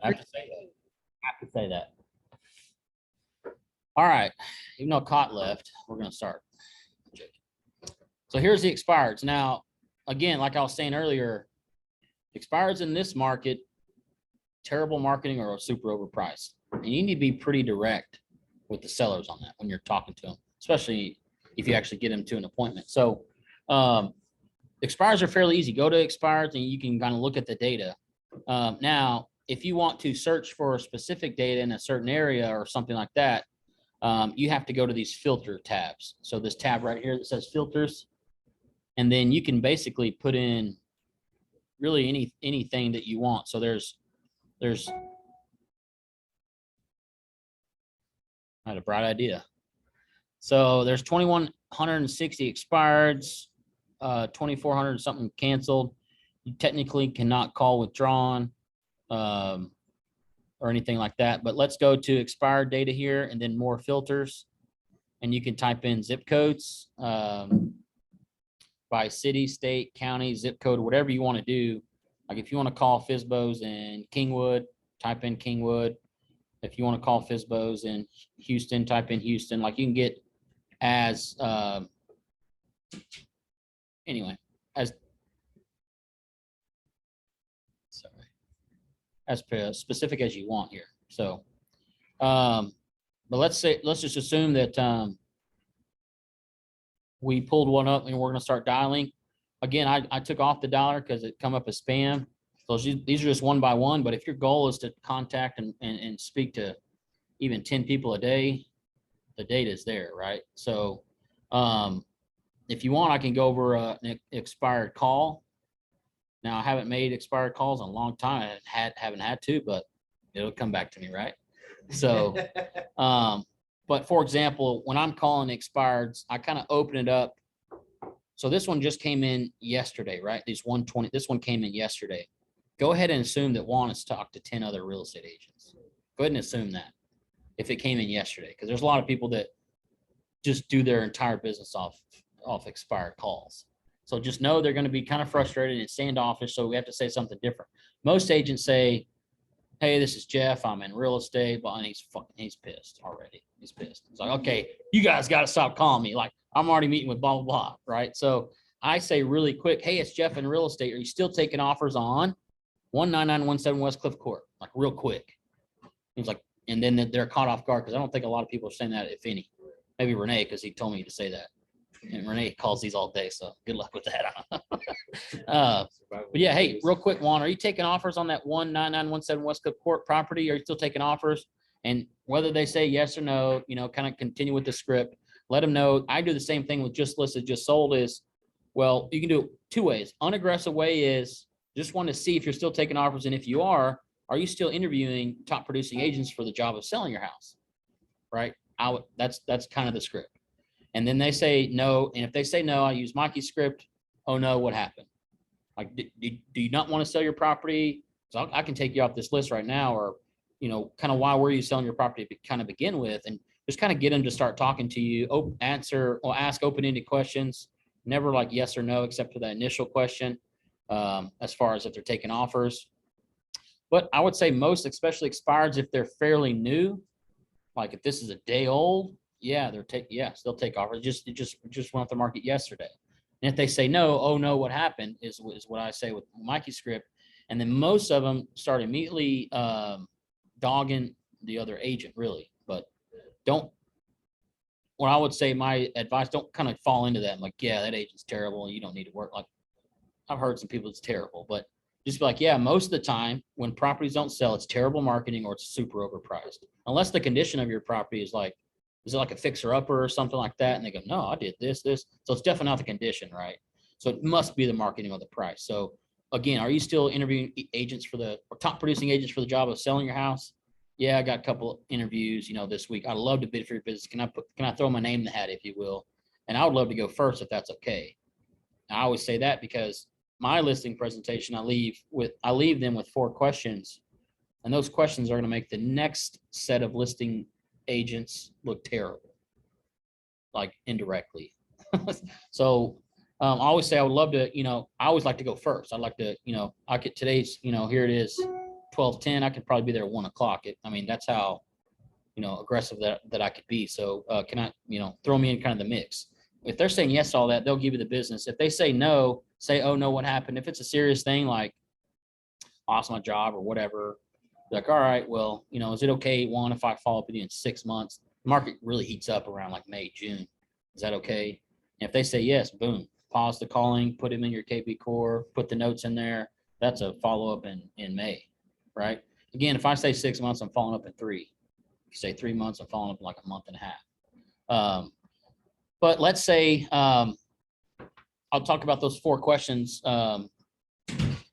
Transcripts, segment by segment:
I have to say that. I have to say that. All right, even though Cot left, we're going to start. So here's the expireds. Now, again, like I was saying earlier, expireds in this market, terrible marketing or super overpriced. And you need to be pretty direct with the sellers on that when you're talking to them, especially if you actually get them to an appointment. So expireds are fairly easy. Go to expireds and you can kind of look at the data. Now, if you want to search for specific data in a certain area or something like that, you have to go to these filter tabs. So this tab right here that says filters, and then you can basically put in really anything that you want. So there's I had a bright idea. So there's 2,160 expireds, 2,400 something canceled. You technically cannot call withdrawn or anything like that. But let's go to expired data here and then more filters. And you can type in zip codes by city, state, county, zip code, whatever you want to do. Like if you want to call FSBOs in Kingwood, type in Kingwood. If you want to call FSBOs in Houston, type in Houston. Like you can get as anyway, as specific as you want here. So but let's just assume that we pulled one up and we're going to start dialing. Again, I took off the dialer because it come up as spam. So these are just one by one, but if your goal is to contact and speak to even 10 people a day, the data is there, right? So if you want, I can go over an expired call. Now, I haven't made expired calls in a long time. I haven't had to, but it'll come back to me, right? So, but for example, when I'm calling expireds, I kind of open it up. So this one just came in yesterday, right? This one came in yesterday. Go ahead and assume that Juan has talked to 10 other real estate agents. Go ahead and assume that if it came in yesterday, because there's a lot of people that just do their entire business off expired calls. So just know they're going to be kind of frustrated and standoffish. So we have to say something different. Most agents say, "Hey, this is Jeff. I'm in real estate." Well, and he's pissed already. He's pissed. It's like, okay, you guys got to stop calling me. Like I'm already meeting with blah, blah, blah. Right. So I say really quick, "Hey, it's Jeff in real estate. Are you still taking offers on 19917 West Cliff Court?" Like real quick. He's like, and then they're caught off guard because I don't think a lot of people are saying that, if any. Maybe Renee, because he told me to say that. And Renee calls these all day, so good luck with that. But yeah, hey, real quick, Juan, are you taking offers on that 19917 West Cliff Court property? Are you still taking offers? And whether they say yes or no, kind of continue with the script. Let them know. I do the same thing with just listed, just sold is, well, you can do it two ways. Unaggressive way is just want to see if you're still taking offers. And if you are you still interviewing top producing agents for the job of selling your house? Right? That's kind of the script. And then they say no. And if they say no, I use Mikey's script. Oh no, what happened? Like, do you not want to sell your property? So I can take you off this list right now, or, kind of why were you selling your property to kind of begin with, and just kind of get them to start talking to you, ask open-ended questions, never like yes or no, except for that initial question, as far as if they're taking offers. But I would say most, especially expireds, if they're fairly new, like if this is a day old, yeah, they'll take offers. It just went off the market yesterday. And if they say no, oh no, what happened is what I say with Mikey's script. And then most of them start immediately dogging the other agent, really. But what I would say, my advice, don't kind of fall into that. I'm like, yeah, that agent's terrible. You don't need to work. Like I've heard some people it's terrible, but just be like, yeah, most of the time when properties don't sell, it's terrible marketing or it's super overpriced. Unless the condition of your property is like it like a fixer-upper or something like that? And they go, no, I did this. So it's definitely not the condition, right? So it must be the marketing or the price. So again, are you still interviewing agents or top producing agents for the job of selling your house? Yeah, I got a couple interviews, this week. I'd love to bid for your business. Can I throw my name in the hat, if you will? And I would love to go first if that's okay. I always say that because my listing presentation, I leave them with 4 questions, and those questions are going to make the next set of listing agents look terrible, like indirectly. So I always say I would love to, I always like to go first. I'd like to, I get today's, here it is, 12:10, I could probably be there at 1 o'clock. I mean, that's how, aggressive that I could be. So can I, throw me in kind of the mix. If they're saying yes to all that, they'll give you the business. If they say no, say, oh no, what happened? If it's a serious thing like lost my job or whatever, like, all right, well, is it okay, Juan, if I follow up with you in 6 months? The market really heats up around like May, June. Is that okay? And if they say yes, boom, pause the calling, put them in your KB core, put the notes in there. That's a follow-up in May, right? Again, if I say 6 months, I'm following up in 3. If you say 3 months, I'm following up in like a month and a half. But let's say, I'll talk about those 4 questions.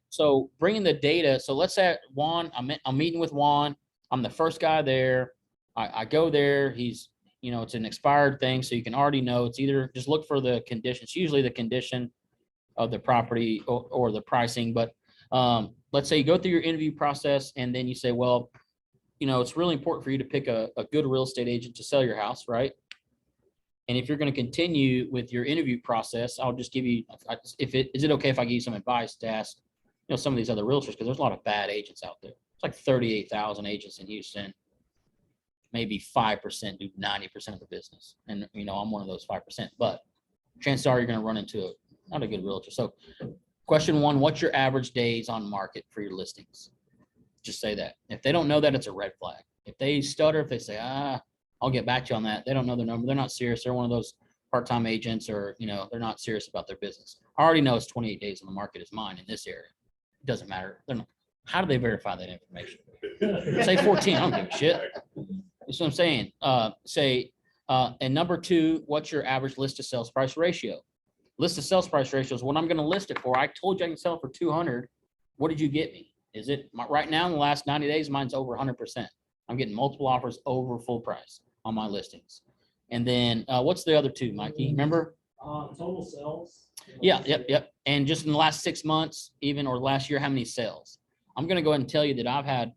So bringing the data. So let's say Juan, I'm meeting with Juan. I'm the first guy there. I go there. He's, it's an expired thing. So you can already know it's either just look for the conditions, usually the condition of the property or the pricing. But let's say you go through your interview process and then you say, well, it's really important for you to pick a good real estate agent to sell your house, right? And if you're going to continue with your interview process, I'll just give you, is it okay if I give you some advice to ask, some of these other realtors, because there's a lot of bad agents out there. It's like 38,000 agents in Houston. Maybe 5% do 90% of the business. And, I'm one of those 5%, but chances are you're going to run into not a good realtor. So question 1, what's your average days on market for your listings? Just say that. If they don't know that, it's a red flag. If they stutter, if they say, I'll get back to you on that. They don't know their number. They're not serious. They're one of those part-time agents, or, they're not serious about their business. I already know it's 28 days on the market is mine in this area. It doesn't matter. How do they verify that information? Say 14. I don't give a shit. That's what I'm saying. And number 2, what's your average list to sales price ratio? List to sales price ratio is what I'm going to list it for. I told you I can sell it for 200. What did you get me? Is it right now in the last 90 days? Mine's over 100%. I'm getting multiple offers over full price on my listings. And then what's the other 2, Mikey? Remember? Total sales. Yeah, yep. And just in the last 6 months, even, or last year, how many sales? I'm going to go ahead and tell you that I've had,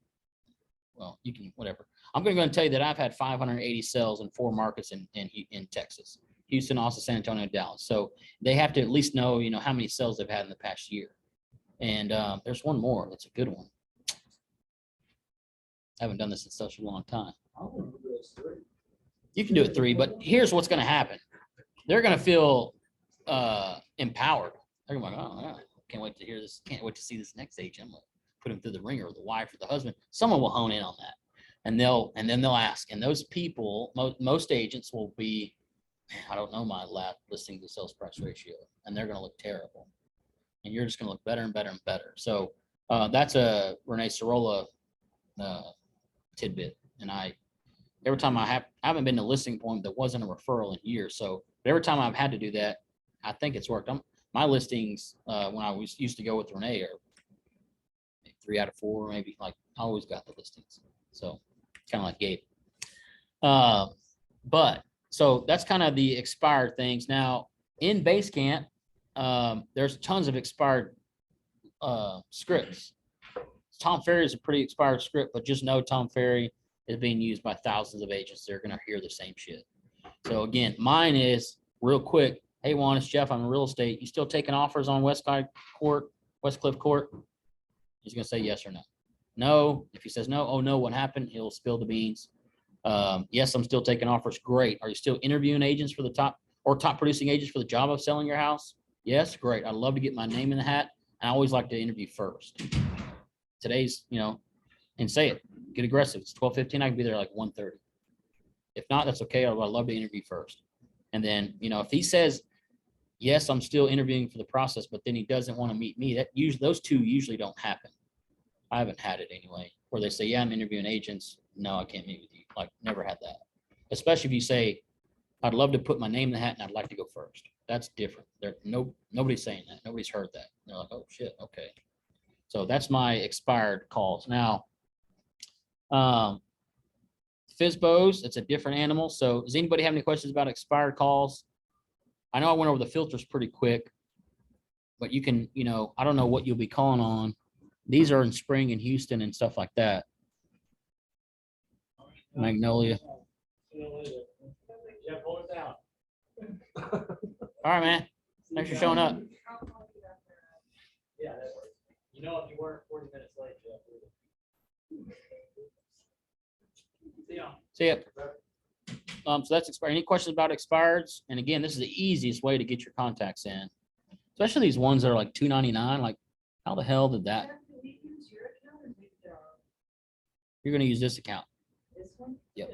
well, you can, whatever. I'm going to go ahead and tell you that I've had 580 sales in 4 markets in Texas: Houston, Austin, San Antonio, Dallas. So they have to at least know, how many sales they've had in the past year. And there's one more. That's a good one. I haven't done this in such a long time. You can do it 3, but here's what's going to happen. They're going to feel empowered. They're going to be like, oh, yeah, can't wait to hear this. Can't wait to see this next agent. I'm going to put him through the ringer, or the wife or the husband. Someone will hone in on that. And then they'll ask. And those people, most agents will be, I don't know my last listing to sales price ratio, and they're going to look terrible. And you're just going to look better and better and better. So that's a Renee Sorolla tidbit. And every time I haven't been to listing point that wasn't a referral in years. So every time I've had to do that, I think it's worked. My listings when I used to go with Renee are 3 out of 4, maybe. Like, I always got the listings. So kind of like Gabe. But so that's kind of the expired things. Now in Basecamp, there's tons of expired scripts. Tom Ferry is a pretty expired script, but just know Tom Ferry is being used by thousands of agents. They're going to hear the same shit. So again, mine is real quick. Hey, Juan, it's Jeff. I'm in real estate. You still taking offers on Westcliff Court? He's going to say yes or no. No. If he says no, oh no, what happened? He'll spill the beans. Yes, I'm still taking offers. Great. Are you still interviewing agents for the top producing agents for the job of selling your house? Yes. Great. I'd love to get my name in the hat. I always like to interview first. Today's, and say it, get aggressive. It's 12:15. I can be there like 1:30. If not, that's okay. I'd love to interview first. And then, if he says, yes, I'm still interviewing for the process, but then he doesn't want to meet me, those 2 usually don't happen. I haven't had it anyway, where they say, yeah, I'm interviewing agents. No, I can't meet with you. Like, never had that. Especially if you say, I'd love to put my name in the hat and I'd like to go first. That's different. Nobody's saying that. Nobody's heard that. They're like, oh shit. Okay. So that's my expired calls. Now, FSBOs, it's a different animal. So does anybody have any questions about expired calls? I know I went over the filters pretty quick, but you can, I don't know what you'll be calling on. These are in spring in Houston and stuff like that. Magnolia. All right, man. Thanks for showing up. Yeah, that works. If you weren't 40 minutes late, Jeff. Yeah. See ya. So that's expired. Any questions about expireds? And again, this is the easiest way to get your contacts in, especially these ones that are like $2.99. Like, how the hell did that? You're going to use this account. This one? Yep.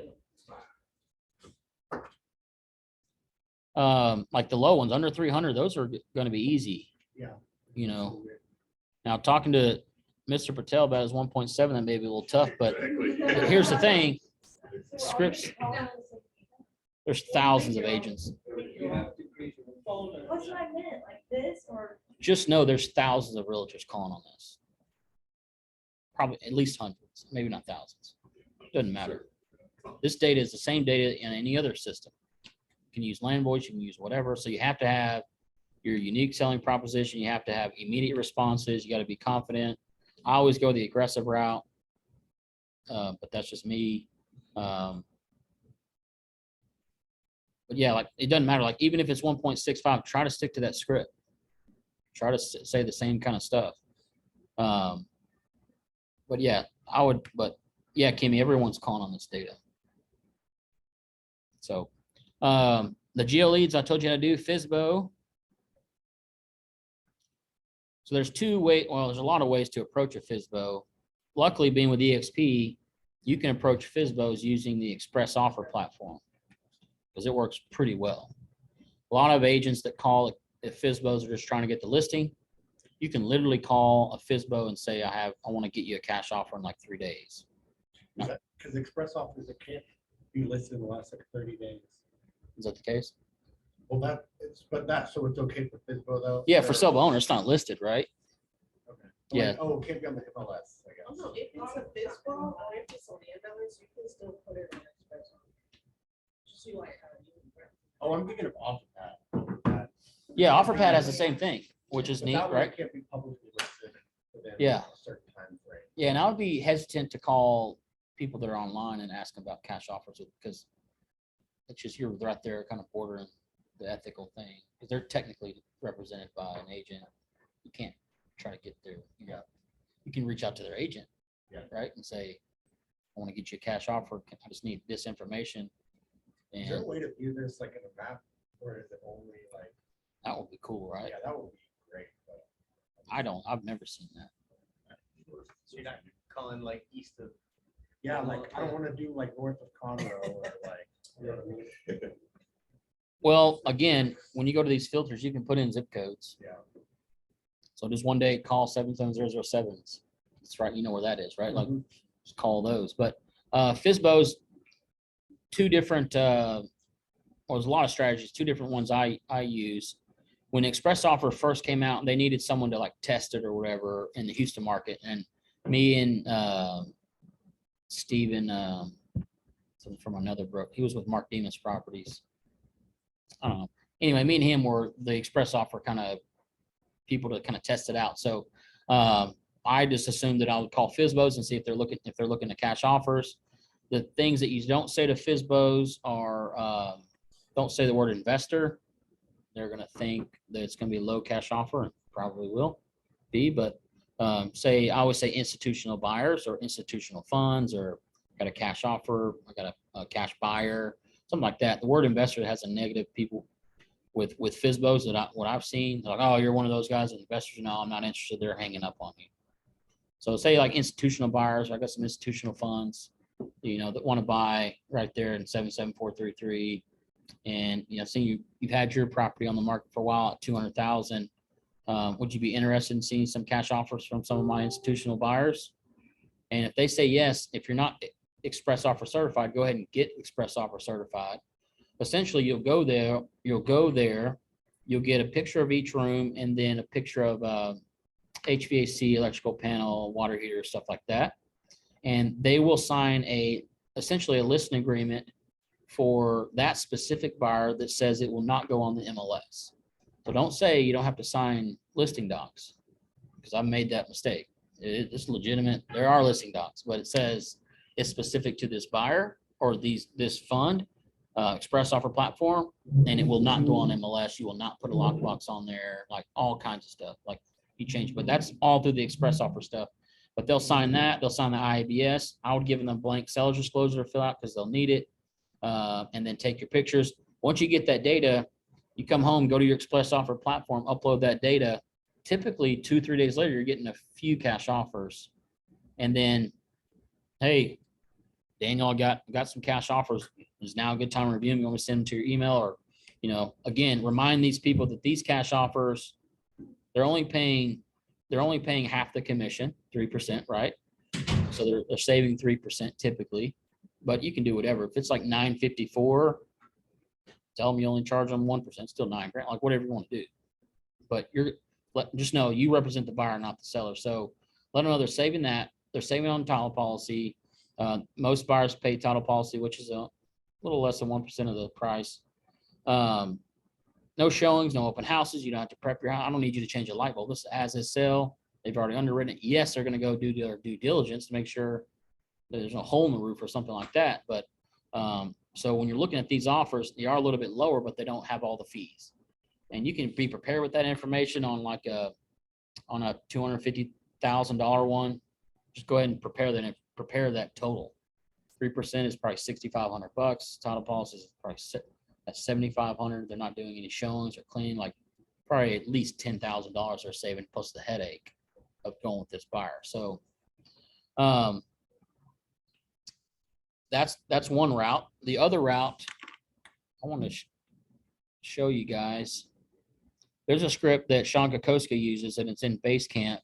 Like the low ones under 300, those are going to be easy. Yeah. You know, now talking to Mr. Patel about his 1.7, that may be a little tough, but here's the thing. Scripts, there's thousands of agents. What's what I meant, like this or? Just know there's thousands of realtors calling on this. Probably at least hundreds, maybe not thousands. Doesn't matter. This data is the same data in any other system. You can use land voice, you can use whatever. So you have to have your unique selling proposition. You have to have immediate responses. You got to be confident. I always go the aggressive route, but that's just me. But yeah, like it doesn't matter. Like even if it's 1.65, try to stick to that script. Try to say the same kind of stuff. But yeah, I would. But yeah, Kimmy, everyone's calling on this data. So the Geo Leads I told you how to do, FSBO. So there's there's a lot of ways to approach a FSBO. Luckily, being with EXP, you can approach FSBOs using the Express Offer platform because it works pretty well. A lot of agents that call if FSBOs are just trying to get the listing, you can literally call a FSBO and say, I want to get you a cash offer in like 3 days. Because express offers, it can't be listed in the last like 30 days. Is that the case? Well, so it's okay for FSBO though? Yeah, for sub owner, it's not listed, right? Okay. Yeah. Oh, it can't be on the MLS, I Oh, guess. no, if it's a FSBO or if it's a landowners, you can still put it on express. Just see why it had a new brand. Oh, I'm thinking of OfferPad. Yeah, OfferPad has the same thing, which is But neat, that one right? can't be publicly listed within Yeah. a certain time frame. Yeah, and I would be hesitant to call people that are online and ask them about cash offers because it's just you're right there kind of bordering the ethical thing because they're technically represented by an agent. You can't try to get there. You can reach out to their agent, right, and say, I want to get you a cash offer. I just need this information. Is there a And way to view this like in a map, or is it only like? that would be cool, right? Yeah, that would be great. But I've never seen that. So you're not calling like east of. yeah, like I don't want to do like north of Conroe or like, you know what I mean? Well, again, when you go to these filters, you can put in zip codes. Yeah. So just one day call 77007s. That's right. You know where that is, right? Like Mhm. just call those. But FSBOs, two different, well, there's a lot of strategies, two different ones I use. When Express Offer first came out, they needed someone to like test it or whatever in the Houston market. And me and Steven from another broker, he was with Mark Demas Properties. I don't know. Anyway, me and him were the Express Offer kind of people to kind of test it out. So I just assumed that I would call FSBOs and see if they're looking to cash offers. The things that you don't say to FSBOs are don't say the word investor. They're going to think that it's going to be a low cash offer, and probably will be. But I always say institutional buyers or institutional funds, or got a cash offer, I got a cash buyer, something like that. The word investor has a negative. People with FSBOs what I've seen, like, oh, you're one of those guys, investors. No, I'm not interested. They're hanging up on you. So say like institutional buyers, I got some institutional funds, that want to buy right there in 77433. And, see you've had your property on the market for a while at 200,000. Would you be interested in seeing some cash offers from some of my institutional buyers? And if they say yes, if you're not Express Offer certified, go ahead and get Express Offer certified. Essentially, you'll go there, you'll get a picture of each room and then a picture of HVAC, electrical panel, water heater, stuff like that. And they will sign essentially a listing agreement for that specific buyer that says it will not go on the MLS. So don't say you don't have to sign listing docs, because I've made that mistake. It's legitimate. There are listing docs, but it says it's specific to this buyer or this fund, Express Offer platform, and it will not go on MLS. You will not put a lockbox on there, like all kinds of stuff. Like you change, but that's all through the Express Offer stuff. but they'll sign that. They'll sign the IABS. I would give them a blank seller's disclosure to fill out because they'll need it. And then take your pictures. Once you get that data, you come home, go to your express offer platform, upload that data. Typically 2-3 days later, you're getting a few cash offers. And then, hey, Daniel, I got some cash offers. Is now a good time to review them? You want me to send them to your email? Or, again, remind these people that these cash offers, they're only paying half the commission, 3%, right? So they're saving 3% typically, but you can do whatever. If it's like $954, tell them you only charge them 1%, still $9,000, like whatever you want to do. But just know you represent the buyer, not the seller. So let them know they're saving that. They're saving on title policy. Most buyers pay title policy, which is a little less than 1% of the price. No showings, no open houses. You don't have to prep your house. I don't need you to change a light bulb. This is as is sale. They've already underwritten it. Yes, they're going to go do their due diligence to make sure there's no hole in the roof or something like that. But so when you're looking at these offers, they are a little bit lower, but they don't have all the fees. And you can be prepared with that information on like a $250,000 one. Just go ahead and prepare that total. 3% is probably $6,500. Title policy is probably at $7,500. They're not doing any showings or cleaning, like probably at least $10,000 they're saving plus the headache of going with this buyer. So that's one route. The other route I want to show you guys. There's a script that Sean Kokoska uses, and it's in Basecamp.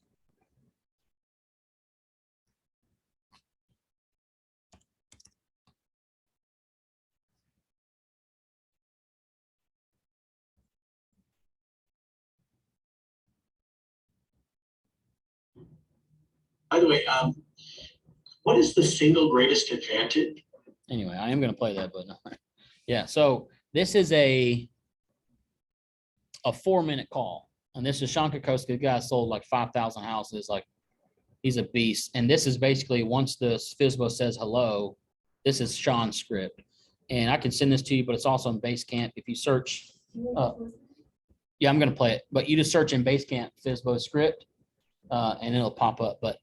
By the way, what is the single greatest advantage? Anyway, I am going to play that, but no. Yeah. So this is a 4-minute call, and this is Sean Kokoska. The guy sold like 5,000 houses. Like, he's a beast. And this is basically once the FSBO says hello, this is Sean's script, and I can send this to you, but it's also in Basecamp. If you search, yeah, I'm going to play it, but you just search in Basecamp FSBO script, and it'll pop up. But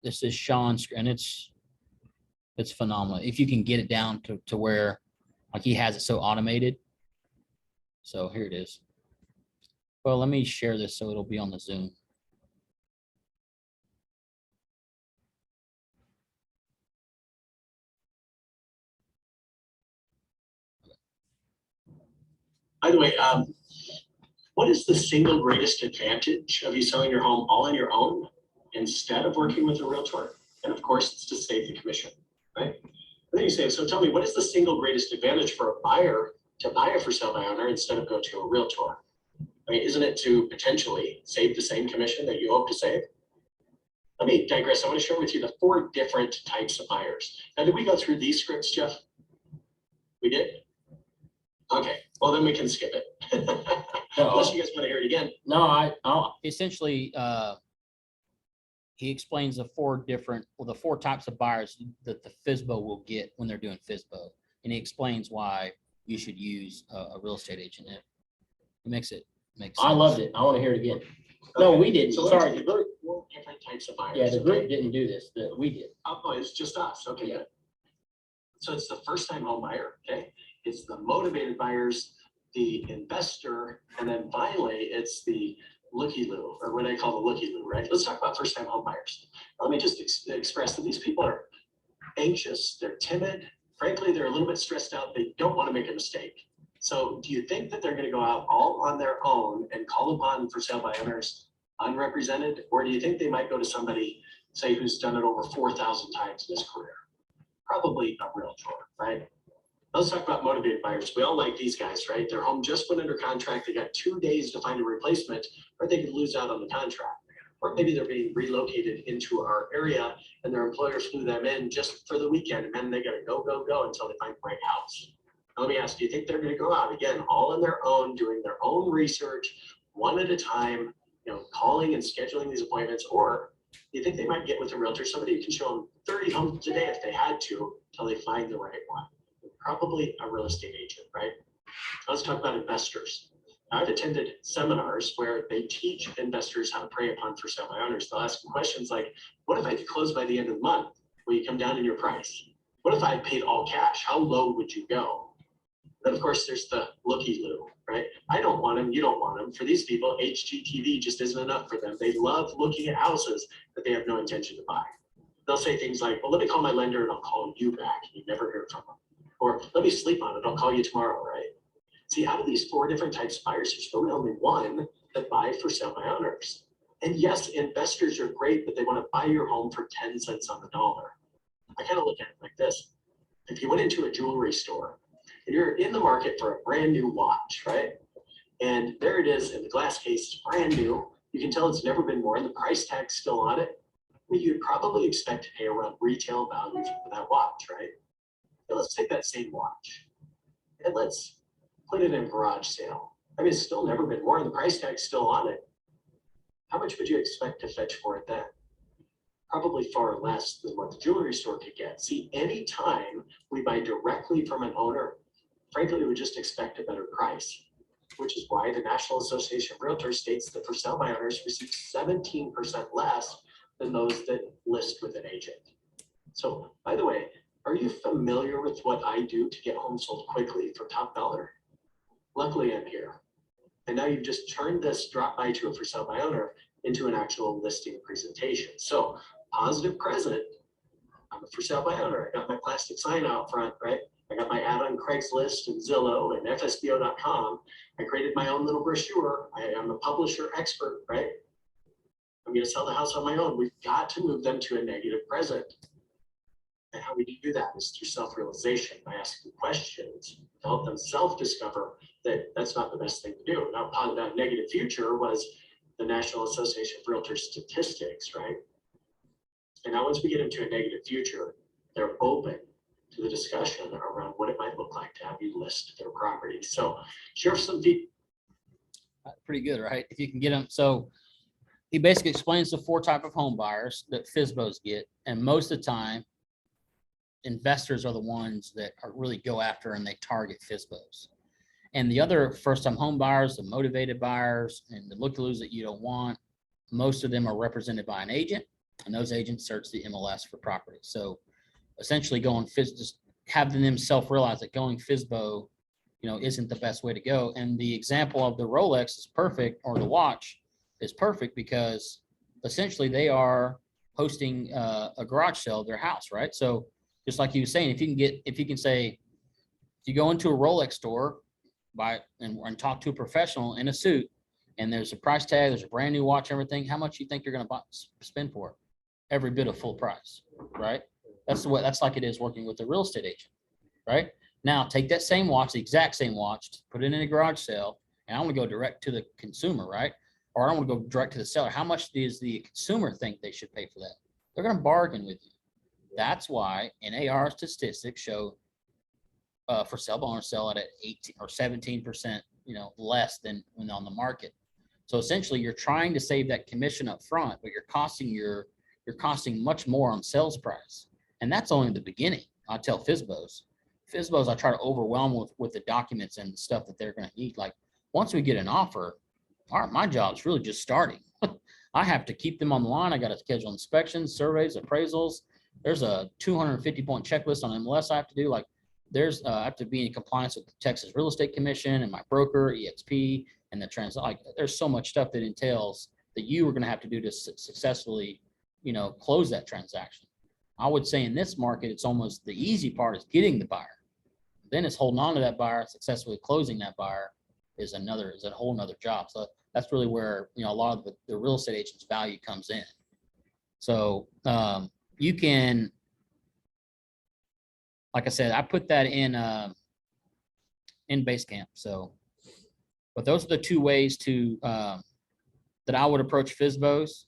this is Sean's, and it's phenomenal. If you can get it down to where like he has it so automated. So here it is. Well, let me share this so it'll be on the Zoom. By the way, what is the single greatest advantage of you selling your home all on your own instead of working with a realtor? And of course, it's to save the commission, right? And then you say, so tell me, what is the single greatest advantage for a buyer to buy a for sale by owner instead of go to a realtor? I mean, isn't it to potentially save the same commission that you hope to save? Let me digress. I want to share with you the 4 different types of buyers. Now, did we go through these scripts, Jeff? We did? Okay, well, then we can skip it. Unless you guys want to hear it again. No, I'll essentially, he explains the 4 types of buyers that the FSBO will get when they're doing FSBO. And he explains why you should use a real estate agent. It makes sense. I loved it. I want to hear it again. No, we didn't. So Sorry, the group. 4 different types of buyers. Yeah, the group okay? didn't do this. We did. Oh, it's just us. Okay, Yeah. good. So it's the first time home buyer, okay? It's the motivated buyers, the investor, and then finally it's the looky-loo, or what I call the looky-loo, right? Let's talk about first time home buyers. Let me just express that these people are anxious, they're timid, frankly, they're a little bit stressed out, they don't want to make a mistake. So do you think that they're going to go out all on their own and call upon for sale by owners unrepresented? Or do you think they might go to somebody, say, who's done it over 4,000 times in his career? Probably a realtor, right? Let's talk about motivated buyers. We all like these guys, right? Their home just went under contract. They got 2 days to find a replacement, or they could lose out on the contract. Or maybe they're being relocated into our area and their employer flew them in just for the weekend, and then they got to go until they find the right house. Now, let me ask, do you think they're going to go out again, all on their own, doing their own research, one at a time, calling and scheduling these appointments? Or do you think they might get with a realtor, somebody who can show them 30 homes a day if they had to, until they find the right one? Probably a real estate agent, right? Let's talk about investors. I've attended seminars where they teach investors how to prey upon for sale by owners. They'll ask them questions like, what if I could close by the end of the month? Will you come down in your price? What if I paid all cash? How low would you go? Then of course there's the looky-loo, right? I don't want them, you don't want them. For these people, HGTV just isn't enough for them. They love looking at houses that they have no intention to buy. They'll say things like, well, let me call my lender and I'll call you back. You never hear from them. Or let me sleep on it. I'll call you tomorrow, right? See, out of these 4 different types of buyers, there's really only one that buy for sale by owners. And yes, investors are great, but they want to buy your home for 10 cents on the dollar. I kind of look at it like this. If you went into a jewelry store and you're in the market for a brand new watch, right? And there it is in the glass case, it's brand new. You can tell it's never been worn. The price tag's still on it. Well, you'd probably expect to pay around retail value for that watch, right? Now let's take that same watch and let's put it in a garage sale. I mean, it's still never been worn. The price tag's still on it. How much would you expect to fetch for it then? Probably far less than what the jewelry store could get. See, anytime we buy directly from an owner, frankly, we would just expect a better price, which is why the National Association of Realtors states that for sale by owners receive 17% less than those that list with an agent. So, by the way, are you familiar with what I do to get homes sold quickly for top dollar? Luckily, I'm here. And now you've just turned this drop by to a for sale by owner into an actual listing presentation. So, positive present, I'm a for sale by owner. I got my plastic sign out front, right? I got my ad on Craigslist and Zillow and FSBO.com. I created my own little brochure. I am a publisher expert, right? I'm going to sell the house on my own. We've got to move them to a negative present. And how we do that is through self-realization, by asking questions to help them self-discover that that's not the best thing to do. Now, that negative future was the National Association of Realtors statistics, right? And now once we get into a negative future, they're open to the discussion around what it might look like to have you list their property. So share some feedback. Pretty good, right? If you can get them. So he basically explains the 4 types of home buyers that FSBOs get. And most of the time, investors are the ones that really go after and they target FSBOs. And the other first-time home buyers, the motivated buyers, and the look-a-loos that you don't want, most of them are represented by an agent, and those agents search the MLS for property. So essentially going just having them self-realize that going FSBO, isn't the best way to go. And the example of the Rolex is perfect, or the watch is perfect, because essentially they are hosting a garage sale of their house, right? So just like you were saying, if you go into a Rolex store and talk to a professional in a suit, and there's a price tag, there's a brand new watch, everything, how much you think you're going to spend for it? Every bit of full price, right? That's like it is working with a real estate agent, right? Now take that same watch, the exact same watch, put it in a garage sale, and I want to go direct to the consumer, right? Or I want to go direct to the seller. How much does the consumer think they should pay for that? They're going to bargain with you. That's why NAR statistics show for sale by owner sell at 18 or 17%, less than when on the market. So essentially, you're trying to save that commission up front, but you're costing much more on sales price, and that's only the beginning. I tell FSBOs, I try to overwhelm with the documents and the stuff that they're going to need. Like once we get an offer, my job's really just starting. I have to keep them on the line. I got to schedule inspections, surveys, appraisals. There's a 250-point checklist on MLS I have to do. Like I have to be in compliance with the Texas Real Estate Commission and my broker, EXP, and the there's so much stuff that entails that you are going to have to do to successfully, close that transaction. I would say in this market, it's almost the easy part is getting the buyer. Then it's holding on to that buyer, successfully closing that buyer is a whole nother job. So that's really where, a lot of the real estate agent's value comes in. So you can, like I said, I put that in Basecamp. So, but those are the 2 ways to that I would approach FSBOs.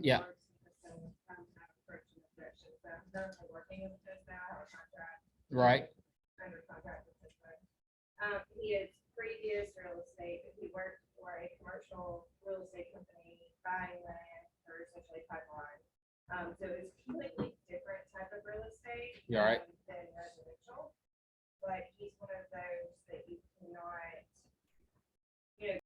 Yeah. Right. Under contract with FSBO. He is previous real estate. He worked for a commercial real estate company buying land for essentially pipeline. So it's completely different type of real estate Yeah, right. than residential. But he's one of those that you cannot you know,